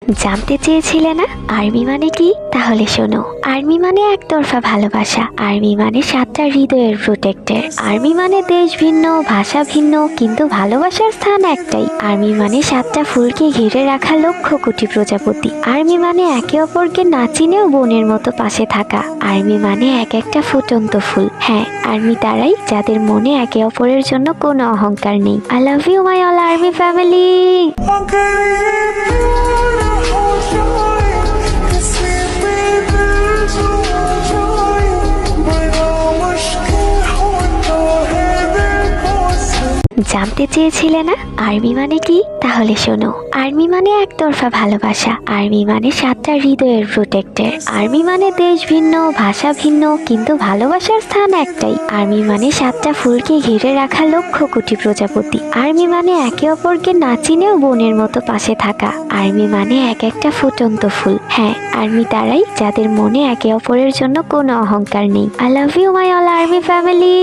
জানতে চেয়েছিলে না আর্মি মানে কি? তাহলে শোনো, আর্মি মানে একতরফা ভালোবাসা। আর্মি মানে 7টা হৃদয়ের প্রোটেক্টর। আর্মি মানে দেশ ভিন্ন, ভাষা ভিন্ন, কিন্তু ভালোবাসার স্থান একটাই। আর্মি মানে 7টা ফুলকে ঘিরে রাখা লক্ষ কোটি প্রজাপতি। আর্মি মানে একে অপরকে না চিনেও বোনের মতো পাশে থাকা। আর্মি মানে এক একটা ফুটন্ত ফুল। হ্যাঁ, আর্মি তারাই যাদের মনে একে অপরের জন্য কোনো অহংকার নেই। I love you my all army family. জানতে চেয়েছিলে না আর্মি মানে কি? তাহলে শোনো, আর্মি মানে একতরফা ভালোবাসা। আর্মি মানে 7টা হৃদয়ের প্রোটেক্টর। আর্মি মানে দেশ ভিন্ন, ভাষা ভিন্ন, কিন্তু ভালোবাসার স্থান একটাই। আর্মি মানে 7টা ফুলকে ঘিরে রাখা লক্ষ কোটি প্রজাপতি। আর্মি মানে একে অপরকে না চিনেও বোনের মতো পাশে থাকা। আর্মি মানে এক একটা ফুটন্ত ফুল। হ্যাঁ, আর্মি তারাই যাদের মনে একে অপরের জন্য কোনো অহংকার নেই। I love you my all army family.